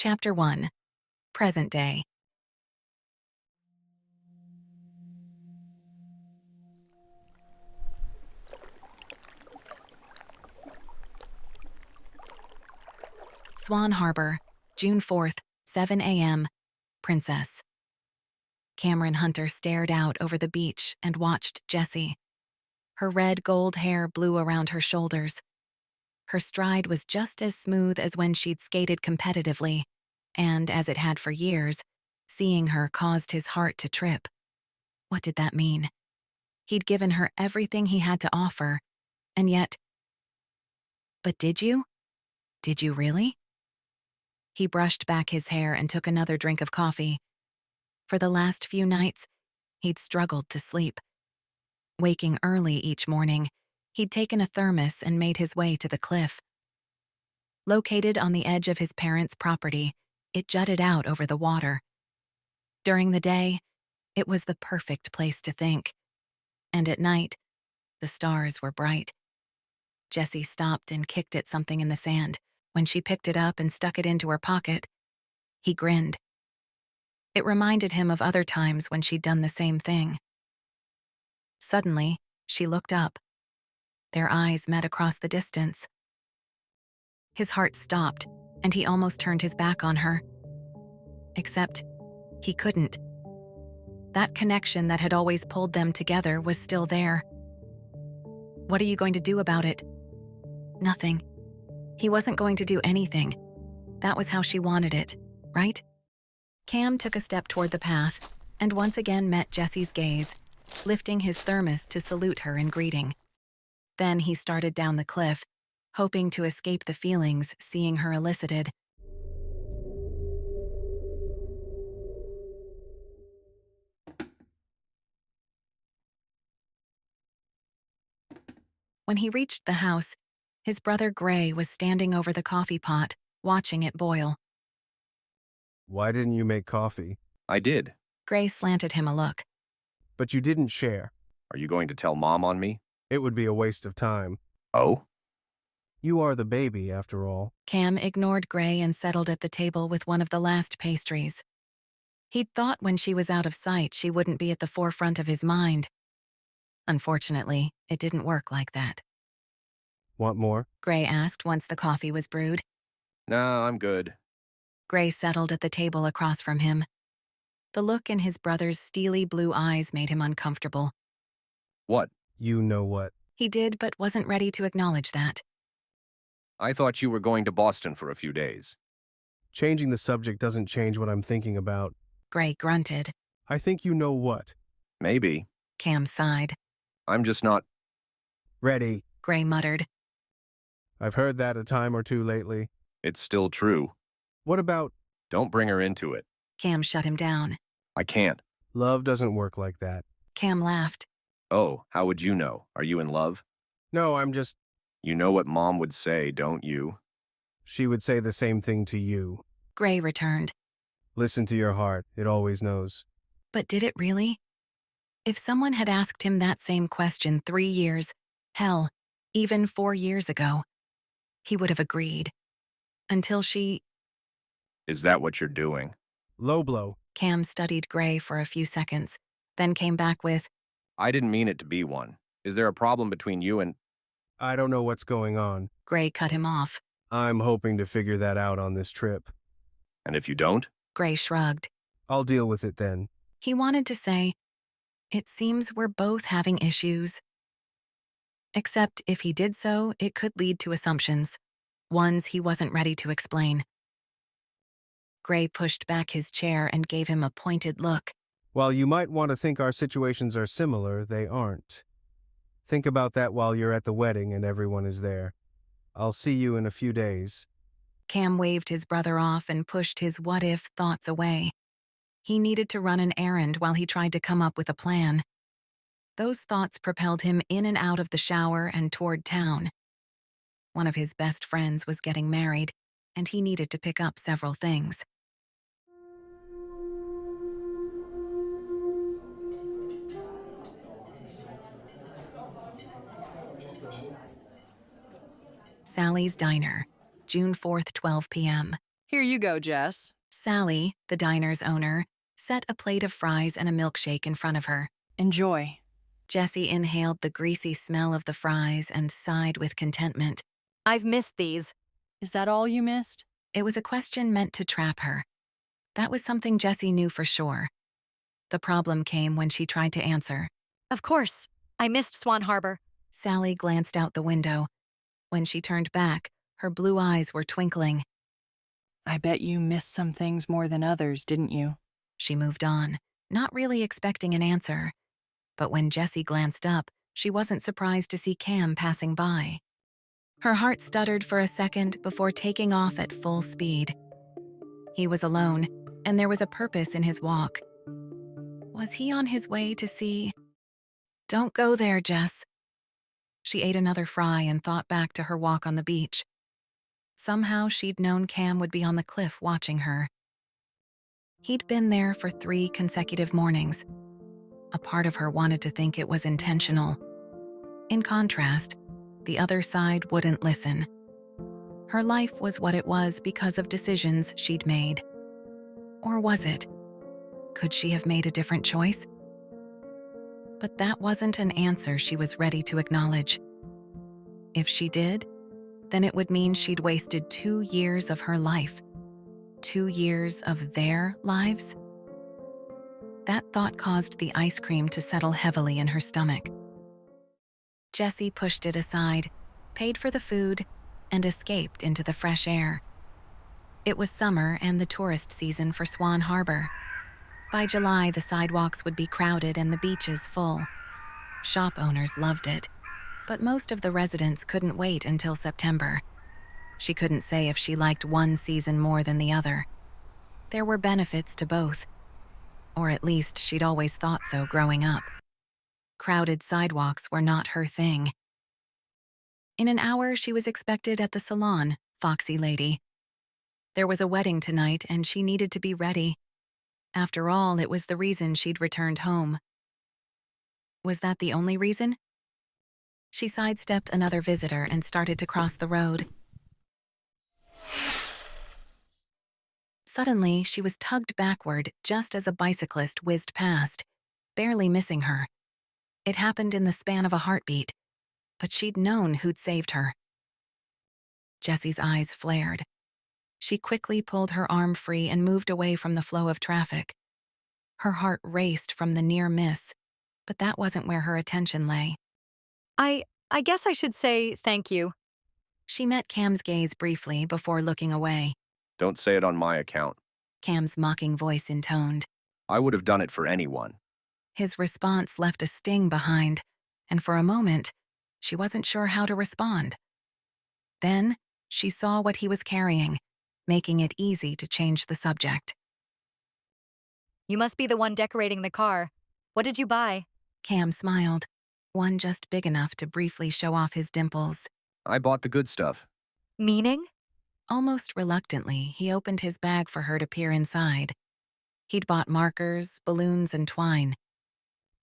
Chapter 1. Present Day. Swan Harbor, June 4th, 7 a.m. Princess. Cameron Hunter stared out over the beach and watched Jessie. Her red gold hair blew around her shoulders. Her stride was just as smooth as when she'd skated competitively, and as it had for years, seeing her caused his heart to trip. What did that mean? He'd given her everything he had to offer, and yet... But did you? Did you really? He brushed back his hair and took another drink of coffee. For the last few nights, he'd struggled to sleep. Waking early each morning, he'd taken a thermos and made his way to the cliff. Located on the edge of his parents' property, it jutted out over the water. During the day, it was the perfect place to think. And at night, the stars were bright. Jessie stopped and kicked at something in the sand. When she picked it up and stuck it into her pocket, he grinned. It reminded him of other times when she'd done the same thing. Suddenly, she looked up. Their eyes met across the distance. His heart stopped, and he almost turned his back on her. Except, he couldn't. That connection that had always pulled them together was still there. What are you going to do about it? Nothing. He wasn't going to do anything. That was how she wanted it, right? Cam took a step toward the path and once again met Jessie's gaze, lifting his thermos to salute her in greeting. Then he started down the cliff, hoping to escape the feelings seeing her elicited. When he reached the house, his brother Gray was standing over the coffee pot, watching it boil. Why didn't you make coffee? I did. Gray slanted him a look. But you didn't share. Are you going to tell Mom on me? It would be a waste of time. Oh? You are the baby, after all. Cam ignored Gray and settled at the table with one of the last pastries. He'd thought when she was out of sight she wouldn't be at the forefront of his mind. Unfortunately, it didn't work like that. Want more? Gray asked once the coffee was brewed. No, I'm good. Gray settled at the table across from him. The look in his brother's steely blue eyes made him uncomfortable. What? You know what? He did, but wasn't ready to acknowledge that. I thought you were going to Boston for a few days. Changing the subject doesn't change what I'm thinking about. Gray grunted. I think you know what. Maybe. Cam sighed. I'm just not... Ready. Gray muttered. I've heard that a time or two lately. It's still true. What about... Don't bring her into it. Cam shut him down. I can't. Love doesn't work like that. Cam laughed. Oh, how would you know? Are you in love? No, I'm just... You know what Mom would say, don't you? She would say the same thing to you. Gray returned. Listen to your heart. It always knows. But did it really? If someone had asked him that same question 3 years, hell, even 4 years ago, he would have agreed. Until she... Is that what you're doing? Low blow. Cam studied Gray for a few seconds, then came back with, I didn't mean it to be one. Is there a problem between you and... I don't know what's going on. Gray cut him off. I'm hoping to figure that out on this trip. And if you don't? Gray shrugged. I'll deal with it then. He wanted to say, it seems we're both having issues. Except if he did so, it could lead to assumptions, ones he wasn't ready to explain. Gray pushed back his chair and gave him a pointed look. While you might want to think our situations are similar, they aren't. Think about that while you're at the wedding and everyone is there. I'll see you in a few days. Cam waved his brother off and pushed his what-if thoughts away. He needed to run an errand while he tried to come up with a plan. Those thoughts propelled him in and out of the shower and toward town. One of his best friends was getting married, and he needed to pick up several things. Sally's Diner, June 4th, 12 p.m. Here you go, Jess. Sally, the diner's owner, set a plate of fries and a milkshake in front of her. Enjoy. Jessie inhaled the greasy smell of the fries and sighed with contentment. I've missed these. Is that all you missed? It was a question meant to trap her. That was something Jessie knew for sure. The problem came when she tried to answer. Of course. I missed Swan Harbor. Sally glanced out the window. When she turned back, her blue eyes were twinkling. I bet you missed some things more than others, didn't you? She moved on, not really expecting an answer. But when Jessie glanced up, she wasn't surprised to see Cam passing by. Her heart stuttered for a second before taking off at full speed. He was alone, and there was a purpose in his walk. Was he on his way to see? Don't go there, Jess. She ate another fry and thought back to her walk on the beach. Somehow she'd known Cam would be on the cliff watching her. He'd been there for 3 consecutive mornings. A part of her wanted to think it was intentional. In contrast, the other side wouldn't listen. Her life was what it was because of decisions she'd made. Or was it? Could she have made a different choice? But that wasn't an answer she was ready to acknowledge. If she did, then it would mean she'd wasted 2 years of her life. 2 years of their lives? That thought caused the ice cream to settle heavily in her stomach. Jessie pushed it aside, paid for the food, and escaped into the fresh air. It was summer and the tourist season for Swan Harbor. By July, the sidewalks would be crowded and the beaches full. Shop owners loved it, but most of the residents couldn't wait until September. She couldn't say if she liked one season more than the other. There were benefits to both. Or at least she'd always thought so growing up. Crowded sidewalks were not her thing. In an hour, she was expected at the salon, foxy lady. There was a wedding tonight, and she needed to be ready. After all, it was the reason she'd returned home. Was that the only reason? She sidestepped another visitor and started to cross the road. Suddenly, she was tugged backward just as a bicyclist whizzed past, barely missing her. It happened in the span of a heartbeat, but she'd known who'd saved her. Jessie's eyes flared. She quickly pulled her arm free and moved away from the flow of traffic. Her heart raced from the near miss, but that wasn't where her attention lay. I guess I should say thank you. She met Cam's gaze briefly before looking away. Don't say it on my account. Cam's mocking voice intoned. I would have done it for anyone. His response left a sting behind, and for a moment, she wasn't sure how to respond. Then, she saw what he was carrying, making it easy to change the subject. You must be the one decorating the car. What did you buy? Cam smiled, one just big enough to briefly show off his dimples. I bought the good stuff. Meaning? Almost reluctantly, he opened his bag for her to peer inside. He'd bought markers, balloons, and twine.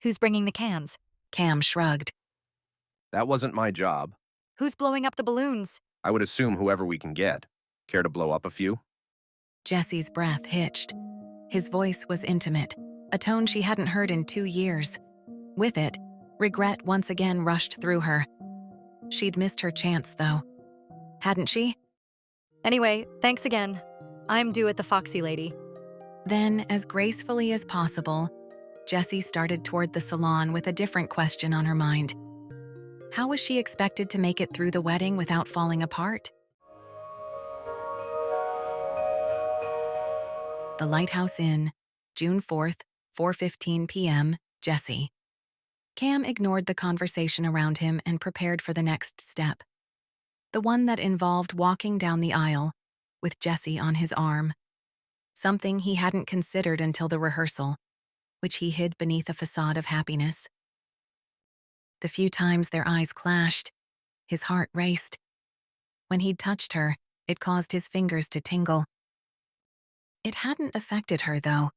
Who's bringing the cans? Cam shrugged. That wasn't my job. Who's blowing up the balloons? I would assume whoever we can get. Care to blow up a few? Jessie's breath hitched. His voice was intimate, a tone she hadn't heard in 2 years. With it, regret once again rushed through her. She'd missed her chance, though. Hadn't she? Anyway, thanks again. I'm due at the Foxy Lady. Then, as gracefully as possible, Jessie started toward the salon with a different question on her mind. How was she expected to make it through the wedding without falling apart? The Lighthouse Inn, June 4th, 4:15 p.m., Jessie. Cam ignored the conversation around him and prepared for the next step. The one that involved walking down the aisle, with Jessie on his arm. Something he hadn't considered until the rehearsal, which he hid beneath a facade of happiness. The few times their eyes clashed, his heart raced. When he'd touched her, it caused his fingers to tingle. It hadn't affected her, though,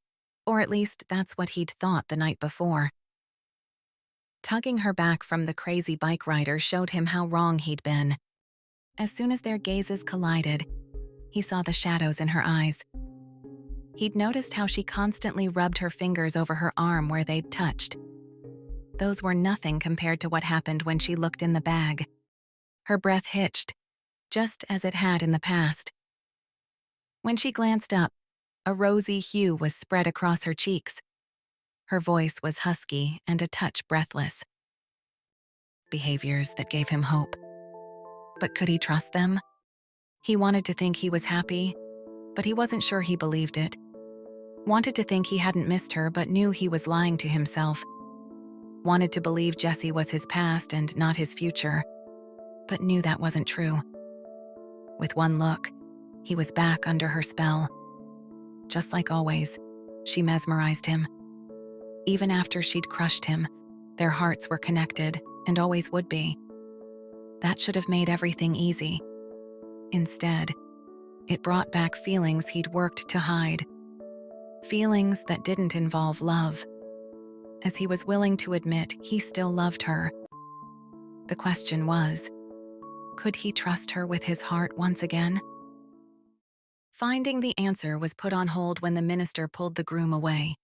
or at least that's what he'd thought the night before. Tugging her back from the crazy bike rider showed him how wrong he'd been. As soon as their gazes collided, he saw the shadows in her eyes. He'd noticed how she constantly rubbed her fingers over her arm where they'd touched. Those were nothing compared to what happened when she looked in the bag. Her breath hitched, just as it had in the past. When she glanced up, a rosy hue was spread across her cheeks. Her voice was husky and a touch breathless. Behaviors that gave him hope. But could he trust them? He wanted to think he was happy, but he wasn't sure he believed it. Wanted to think he hadn't missed her, but knew he was lying to himself. Wanted to believe Jessie was his past and not his future, but knew that wasn't true. With one look, he was back under her spell. Just like always, she mesmerized him. Even after she'd crushed him, their hearts were connected and always would be. That should have made everything easy. Instead, it brought back feelings he'd worked to hide. Feelings that didn't involve love. As he was willing to admit, he still loved her. The question was, could he trust her with his heart once again? Finding the answer was put on hold when the minister pulled the groom away.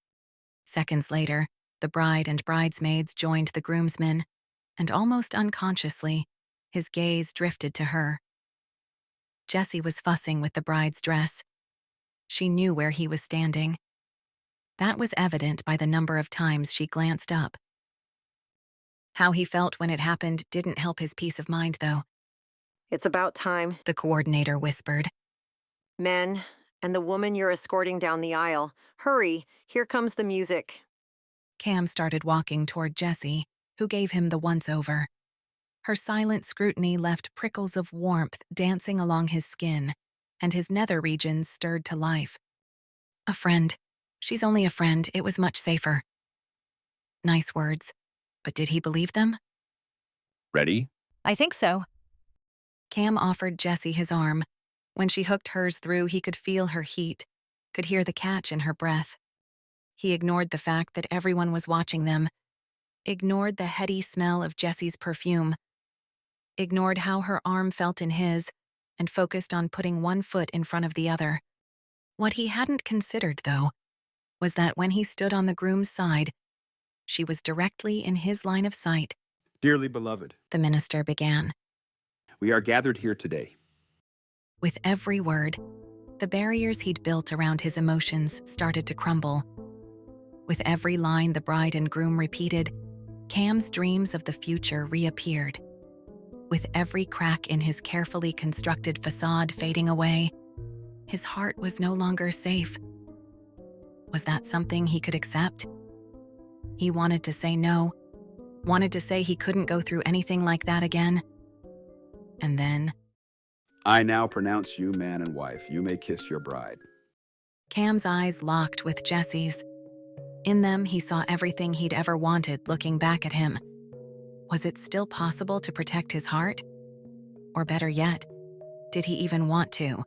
Seconds later, the bride and bridesmaids joined the groomsmen, and almost unconsciously, his gaze drifted to her. Jessie was fussing with the bride's dress. She knew where he was standing. That was evident by the number of times she glanced up. How he felt when it happened didn't help his peace of mind, though. It's about time. The coordinator whispered. Men, and the woman you're escorting down the aisle. Hurry, here comes the music. Cam started walking toward Jessie, who gave him the once-over. Her silent scrutiny left prickles of warmth dancing along his skin, and his nether regions stirred to life. A friend. She's only a friend. It was much safer. Nice words, but did he believe them? Ready? I think so. Cam offered Jessie his arm. When she hooked hers through, he could feel her heat, could hear the catch in her breath. He ignored the fact that everyone was watching them, ignored the heady smell of Jessie's perfume, ignored how her arm felt in his, and focused on putting one foot in front of the other. What he hadn't considered, though, was that when he stood on the groom's side, she was directly in his line of sight. Dearly beloved, The minister began. we are gathered here today. With every word, the barriers he'd built around his emotions started to crumble. With every line the bride and groom repeated, Cam's dreams of the future reappeared. With every crack in his carefully constructed facade fading away, his heart was no longer safe. Was that something he could accept? He wanted to say no, wanted to say he couldn't go through anything like that again. And then, I now pronounce you man and wife. You may kiss your bride. Cam's eyes locked with Jessie's. In them, he saw everything he'd ever wanted looking back at him. Was it still possible to protect his heart? Or better yet, did he even want to?